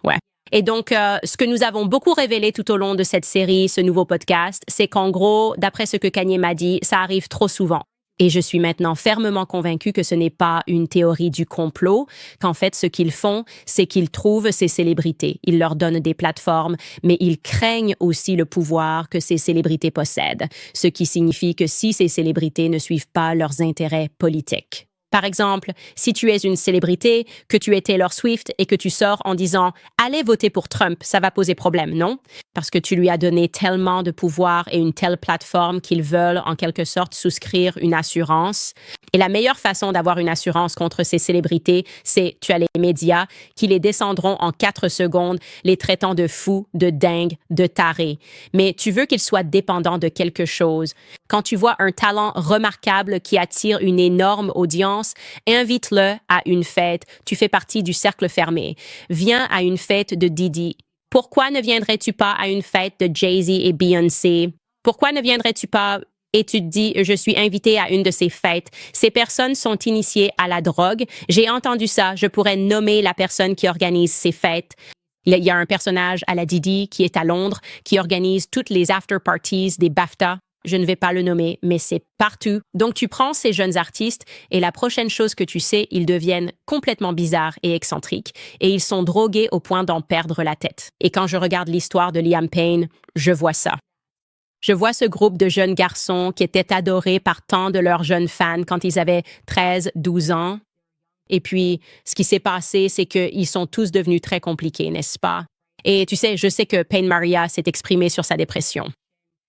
[SPEAKER 1] Ouais. Et donc, ce que nous avons beaucoup révélé tout au long de cette série, ce nouveau podcast, c'est qu'en gros, d'après ce que Kanye m'a dit, ça arrive trop souvent. Et je suis maintenant fermement convaincue que ce n'est pas une théorie du complot, qu'en fait, ce qu'ils font, c'est qu'ils trouvent ces célébrités. Ils leur donnent des plateformes, mais ils craignent aussi le pouvoir que ces célébrités possèdent, ce qui signifie que si ces célébrités ne suivent pas leurs intérêts politiques. Par exemple, si tu es une célébrité, que tu es Taylor Swift et que tu sors en disant « Allez voter pour Trump », ça va poser problème, non? Parce que tu lui as donné tellement de pouvoir et une telle plateforme qu'ils veulent en quelque sorte souscrire une assurance. Et la meilleure façon d'avoir une assurance contre ces célébrités, c'est tu as les médias qui les descendront en 4 secondes, les traitant de fous, de dingues, de tarés. Mais tu veux qu'ils soient dépendants de quelque chose. Quand tu vois un talent remarquable qui attire une énorme audience, invite-le à une fête. Tu fais partie du cercle fermé. Viens à une fête de Didi. Pourquoi ne viendrais-tu pas à une fête de Jay-Z et Beyoncé? Pourquoi ne viendrais-tu pas et tu te dis, je suis invité à une de ces fêtes. Ces personnes sont initiées à la drogue. J'ai entendu ça. Je pourrais nommer la personne qui organise ces fêtes. Il y a un personnage à la Didi qui est à Londres, qui organise toutes les after-parties des BAFTA. Je ne vais pas le nommer, mais c'est partout. Donc, tu prends ces jeunes artistes et la prochaine chose que tu sais, ils deviennent complètement bizarres et excentriques et ils sont drogués au point d'en perdre la tête. Et quand je regarde l'histoire de Liam Payne, je vois ça. Je vois ce groupe de jeunes garçons qui étaient adorés par tant de leurs jeunes fans quand ils avaient 13, 12 ans. Et puis, ce qui s'est passé, c'est qu'ils sont tous devenus très compliqués, n'est-ce pas? Et tu sais, je sais que Payne Maria s'est exprimé sur sa dépression.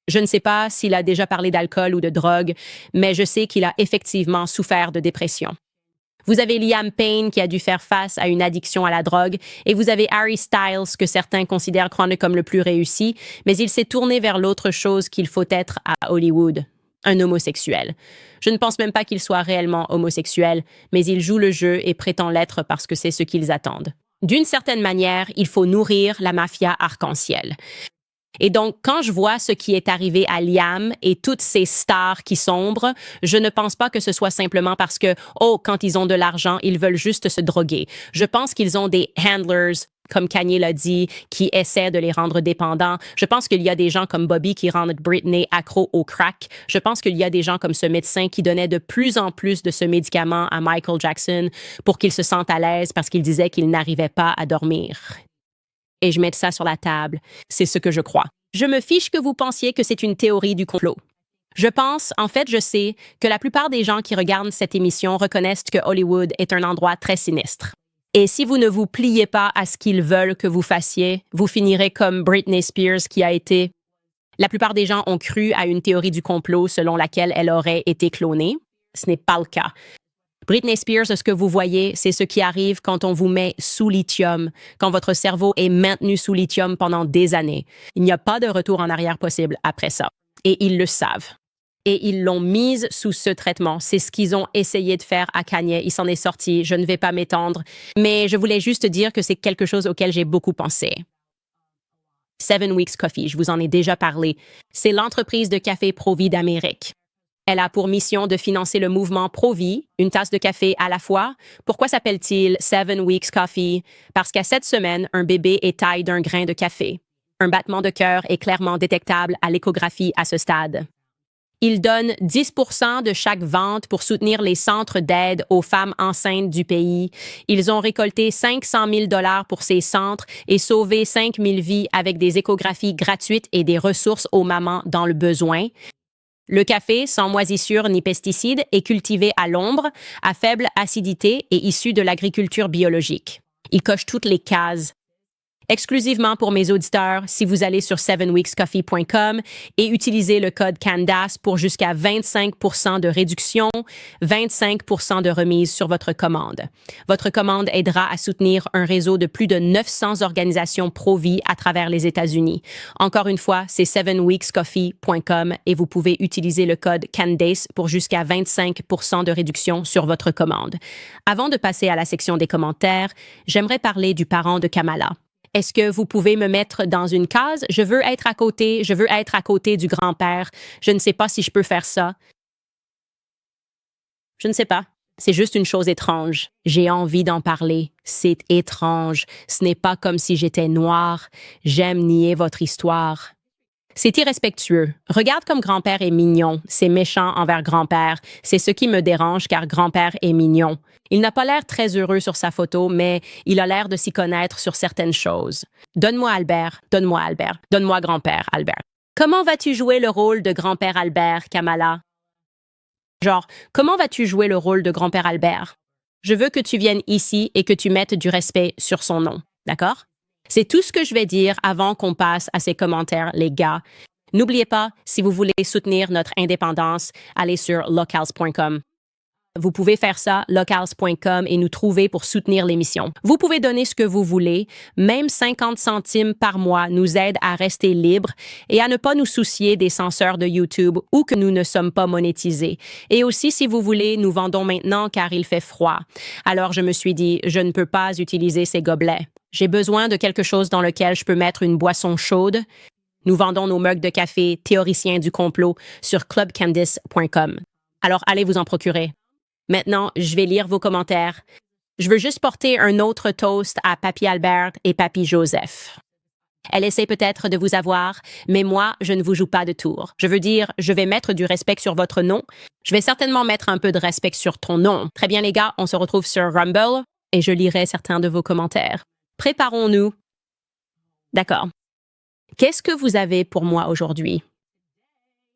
[SPEAKER 1] Je ne sais pas s'il a déjà parlé d'alcool ou de drogue, mais je sais qu'il a effectivement souffert de dépression. Vous avez Liam Payne qui a dû faire face à une addiction à la drogue et vous avez Harry Styles que certains considèrent comme le plus réussi, mais il s'est tourné vers l'autre chose qu'il faut être à Hollywood, un homosexuel. Je ne pense même pas qu'il soit réellement homosexuel, mais il joue le jeu et prétend l'être parce que c'est ce qu'ils attendent. D'une certaine manière, il faut nourrir la mafia arc-en-ciel. Et donc, quand je vois ce qui est arrivé à Liam et toutes ces stars qui sombrent, je ne pense pas que ce soit simplement parce que, quand ils ont de l'argent, ils veulent juste se droguer. Je pense qu'ils ont des handlers, comme Kanye l'a dit, qui essaient de les rendre dépendants. Je pense qu'il y a des gens comme Bobby qui rendent Britney accro au crack. Je pense qu'il y a des gens comme ce médecin qui donnait de plus en plus de ce médicament à Michael Jackson pour qu'il se sente à l'aise parce qu'il disait qu'il n'arrivait pas à dormir. Et je mets ça sur la table. C'est ce que je crois. Je me fiche que vous pensiez que c'est une théorie du complot. Je sais que la plupart des gens qui regardent cette émission reconnaissent que Hollywood est un endroit très sinistre. Et si vous ne vous pliez pas à ce qu'ils veulent que vous fassiez, vous finirez comme Britney Spears qui a été... La plupart des gens ont cru à une théorie du complot selon laquelle elle aurait été clonée. Ce n'est pas le cas. Britney Spears, ce que vous voyez, c'est ce qui arrive quand on vous met sous lithium, quand votre cerveau est maintenu sous lithium pendant des années. Il n'y a pas de retour en arrière possible après ça. Et ils le savent. Et ils l'ont mise sous ce traitement. C'est ce qu'ils ont essayé de faire à Kanye. Il s'en est sorti. Je ne vais pas m'étendre. Mais je voulais juste dire que c'est quelque chose auquel j'ai beaucoup pensé. Seven Weeks Coffee, je vous en ai déjà parlé. C'est l'entreprise de café Pro-Vie d'Amérique. Elle a pour mission de financer le mouvement Pro-Vie, une tasse de café à la fois. Pourquoi s'appelle-t-il Seven Weeks Coffee? Parce qu'à 7 semaines, un bébé est taille d'un grain de café. Un battement de cœur est clairement détectable à l'échographie à ce stade. Ils donnent 10% de chaque vente pour soutenir les centres d'aide aux femmes enceintes du pays. Ils ont récolté 500 000 $ pour ces centres et sauvé 5 000 vies avec des échographies gratuites et des ressources aux mamans dans le besoin. Le café, sans moisissures ni pesticides, est cultivé à l'ombre, à faible acidité et issu de l'agriculture biologique. Il coche toutes les cases. Exclusivement pour mes auditeurs, si vous allez sur sevenweekscoffee.com et utilisez le code CANDAS pour jusqu'à 25% de réduction, 25% de remise sur votre commande. Votre commande aidera à soutenir un réseau de plus de 900 organisations pro-vie à travers les États-Unis. Encore une fois, c'est sevenweekscoffee.com et vous pouvez utiliser le code CANDAS pour jusqu'à 25% de réduction sur votre commande. Avant de passer à la section des commentaires, j'aimerais parler du parent de Kamala. Est-ce que vous pouvez me mettre dans une case? Je veux être à côté du grand-père. Je ne sais pas si je peux faire ça. Je ne sais pas. C'est juste une chose étrange. J'ai envie d'en parler. C'est étrange. Ce n'est pas comme si j'étais noire. J'aime nier votre histoire. C'est irrespectueux. Regarde comme grand-père est mignon. C'est méchant envers grand-père. C'est ce qui me dérange car grand-père est mignon. Il n'a pas l'air très heureux sur sa photo, mais il a l'air de s'y connaître sur certaines choses. Donne-moi Albert, donne-moi Albert, donne-moi grand-père Albert. Comment vas-tu jouer le rôle de grand-père Albert, Kamala? Genre, comment vas-tu jouer le rôle de grand-père Albert? Je veux que tu viennes ici et que tu mettes du respect sur son nom, d'accord? C'est tout ce que je vais dire avant qu'on passe à ces commentaires, les gars. N'oubliez pas, si vous voulez soutenir notre indépendance, allez sur locals.com. Vous pouvez faire ça, locals.com, et nous trouver pour soutenir l'émission. Vous pouvez donner ce que vous voulez. Même 50 centimes par mois nous aide à rester libres et à ne pas nous soucier des censeurs de YouTube ou que nous ne sommes pas monétisés. Et aussi, si vous voulez, nous vendons maintenant car il fait froid. Alors, je me suis dit, je ne peux pas utiliser ces gobelets. J'ai besoin de quelque chose dans lequel je peux mettre une boisson chaude. Nous vendons nos mugs de café théoriciens du complot sur clubcandice.com. Alors, allez vous en procurer. Maintenant, je vais lire vos commentaires. Je veux juste porter un autre toast à Papy Albert et Papy Joseph. Elle essaie peut-être de vous avoir, mais moi, je ne vous joue pas de tour. Je veux dire, je vais mettre du respect sur votre nom. Je vais certainement mettre un peu de respect sur ton nom. Très bien, les gars, on se retrouve sur Rumble et je lirai certains de vos commentaires. Préparons-nous. D'accord. Qu'est-ce que vous avez pour moi aujourd'hui?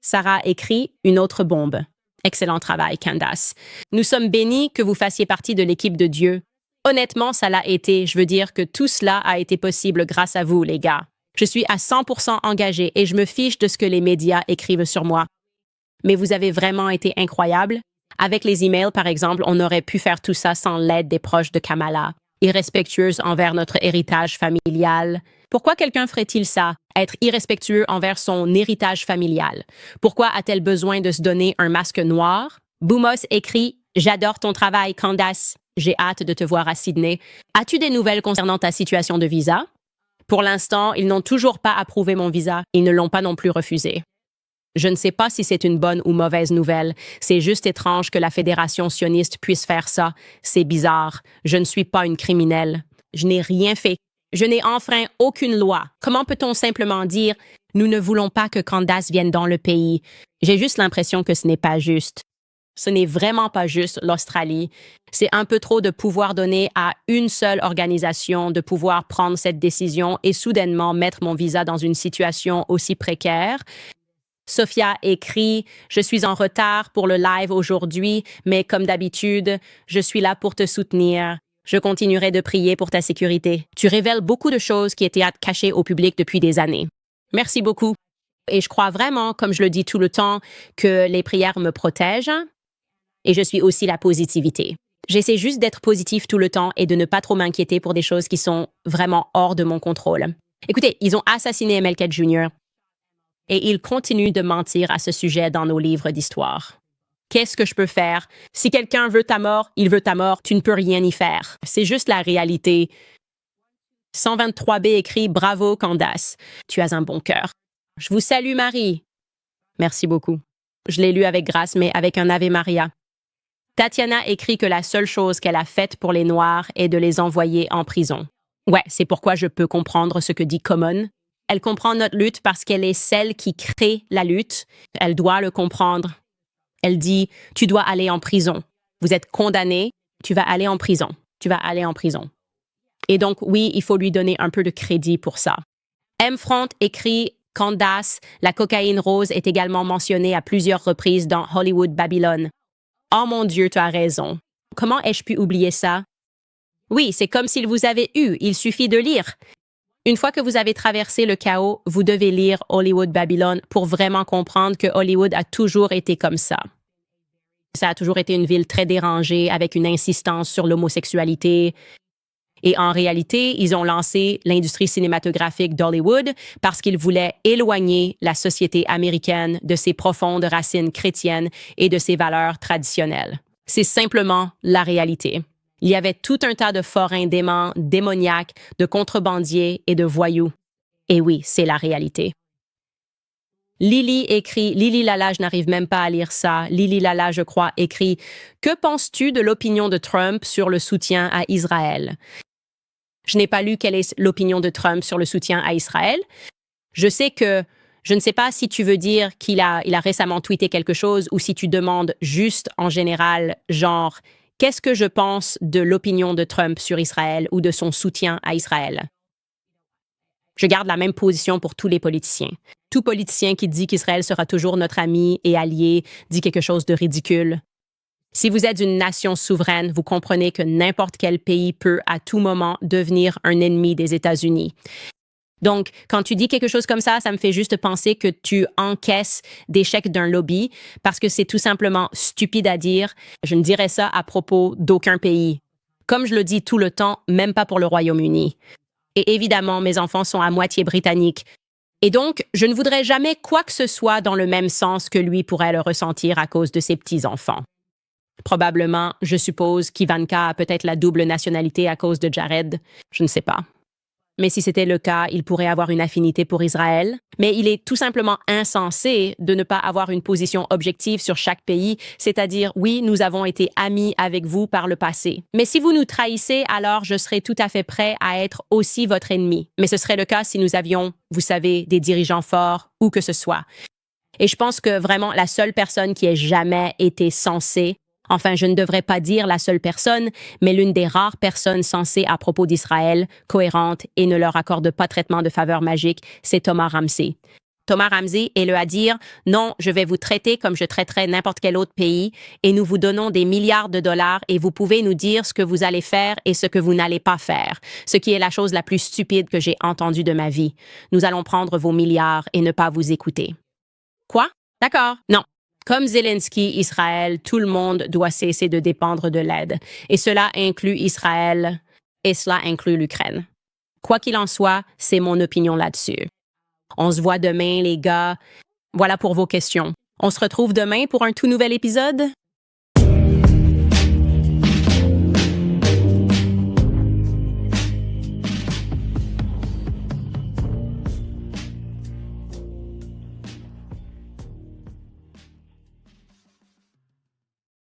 [SPEAKER 1] Sarah écrit une autre bombe. Excellent travail, Candace. Nous sommes bénis que vous fassiez partie de l'équipe de Dieu. Honnêtement, ça l'a été. Je veux dire que tout cela a été possible grâce à vous, les gars. Je suis à 100% engagée et je me fiche de ce que les médias écrivent sur moi. Mais vous avez vraiment été incroyable. Avec les emails, par exemple, on aurait pu faire tout ça sans l'aide des proches de Kamala. Irrespectueuse envers notre héritage familial. Pourquoi quelqu'un ferait-il ça? Être irrespectueux envers son héritage familial. Pourquoi a-t-elle besoin de se donner un masque noir? Boumos écrit « J'adore ton travail, Candace. J'ai hâte de te voir à Sydney. As-tu des nouvelles concernant ta situation de visa? » Pour l'instant, ils n'ont toujours pas approuvé mon visa. Ils ne l'ont pas non plus refusé. Je ne sais pas si c'est une bonne ou mauvaise nouvelle. C'est juste étrange que la Fédération sioniste puisse faire ça. C'est bizarre. Je ne suis pas une criminelle. Je n'ai rien fait. Je n'ai enfreint aucune loi. Comment peut-on simplement dire « Nous ne voulons pas que Candace vienne dans le pays ». J'ai juste l'impression que ce n'est pas juste. Ce n'est vraiment pas juste, l'Australie. C'est un peu trop de pouvoir donner à une seule organisation de pouvoir prendre cette décision et soudainement mettre mon visa dans une situation aussi précaire. Sophia écrit « Je suis en retard pour le live aujourd'hui, mais comme d'habitude, je suis là pour te soutenir. Je continuerai de prier pour ta sécurité. Tu révèles beaucoup de choses qui étaient cachées au public depuis des années. Merci beaucoup. Et je crois vraiment, comme je le dis tout le temps, que les prières me protègent. Et je suis aussi la positivité. J'essaie juste d'être positif tout le temps et de ne pas trop m'inquiéter pour des choses qui sont vraiment hors de mon contrôle. Écoutez, ils ont assassiné MLK Jr. et ils continuent de mentir à ce sujet dans nos livres d'histoire. Qu'est-ce que je peux faire? Si quelqu'un veut ta mort, il veut ta mort. Tu ne peux rien y faire. C'est juste la réalité. 123B écrit « Bravo, Candace. Tu as un bon cœur. » Je vous salue, Marie. Merci beaucoup. Je l'ai lu avec grâce, mais avec un Ave Maria. Tatiana écrit que la seule chose qu'elle a faite pour les Noirs est de les envoyer en prison. Ouais, c'est pourquoi je peux comprendre ce que dit Common. Elle comprend notre lutte parce qu'elle est celle qui crée la lutte. Elle doit le comprendre. Elle dit « Tu dois aller en prison. Vous êtes condamné. Tu vas aller en prison. Tu vas aller en prison. » Et donc, oui, il faut lui donner un peu de crédit pour ça. M. Front écrit « Candace, la cocaïne rose est également mentionnée à plusieurs reprises dans Hollywood Babylon. » Oh mon Dieu, tu as raison. Comment ai-je pu oublier ça? Oui, c'est comme s'il vous avait eu, il suffit de lire. Une fois que vous avez traversé le chaos, vous devez lire Hollywood Babylon pour vraiment comprendre que Hollywood a toujours été comme ça. Ça a toujours été une ville très dérangée, avec une insistance sur l'homosexualité. Et en réalité, ils ont lancé l'industrie cinématographique d'Hollywood parce qu'ils voulaient éloigner la société américaine de ses profondes racines chrétiennes et de ses valeurs traditionnelles. C'est simplement la réalité. Il y avait tout un tas de forains déments, démoniaques, de contrebandiers et de voyous. Et oui, c'est la réalité. Lily écrit, Lily Lala, je n'arrive même pas à lire ça. Lily Lala, je crois, écrit « Que penses-tu de l'opinion de Trump sur le soutien à Israël ?» Je n'ai pas lu quelle est l'opinion de Trump sur le soutien à Israël. Je ne sais pas si tu veux dire qu'il a récemment tweeté quelque chose ou si tu demandes juste en général, genre, qu'est-ce que je pense de l'opinion de Trump sur Israël ou de son soutien à Israël? Je garde la même position pour tous les politiciens. Tout politicien qui dit qu'Israël sera toujours notre ami et allié dit quelque chose de ridicule. Si vous êtes une nation souveraine, vous comprenez que n'importe quel pays peut à tout moment devenir un ennemi des États-Unis. Donc, quand tu dis quelque chose comme ça me fait juste penser que tu encaisses des chèques d'un lobby parce que c'est tout simplement stupide à dire. Je ne dirais ça à propos d'aucun pays. Comme je le dis tout le temps, même pas pour le Royaume-Uni. Et évidemment, mes enfants sont à moitié britanniques. Et donc, je ne voudrais jamais quoi que ce soit dans le même sens que lui pourrait le ressentir à cause de ses petits-enfants. Probablement, je suppose qu'Ivanka a peut-être la double nationalité à cause de Jared. Je ne sais pas. Mais si c'était le cas, il pourrait avoir une affinité pour Israël. Mais il est tout simplement insensé de ne pas avoir une position objective sur chaque pays, c'est-à-dire, oui, nous avons été amis avec vous par le passé. Mais si vous nous trahissez, alors je serai tout à fait prêt à être aussi votre ennemi. Mais ce serait le cas si nous avions, vous savez, des dirigeants forts, où que ce soit. Et je pense que vraiment la seule personne qui ait jamais été sensée, enfin, je ne devrais pas dire la seule personne, mais l'une des rares personnes sensées à propos d'Israël, cohérente et ne leur accorde pas traitement de faveur magique, c'est Thomas Ramsey. Thomas Ramsey est le à dire « Non, je vais vous traiter comme je traiterais n'importe quel autre pays et nous vous donnons des milliards de dollars et vous pouvez nous dire ce que vous allez faire et ce que vous n'allez pas faire, ce qui est la chose la plus stupide que j'ai entendue de ma vie. Nous allons prendre vos milliards et ne pas vous écouter. » Quoi? D'accord. Non. Comme Zelensky, Israël, tout le monde doit cesser de dépendre de l'aide. Et cela inclut Israël et cela inclut l'Ukraine. Quoi qu'il en soit, c'est mon opinion là-dessus. On se voit demain, les gars. Voilà pour vos questions. On se retrouve demain pour un tout nouvel épisode.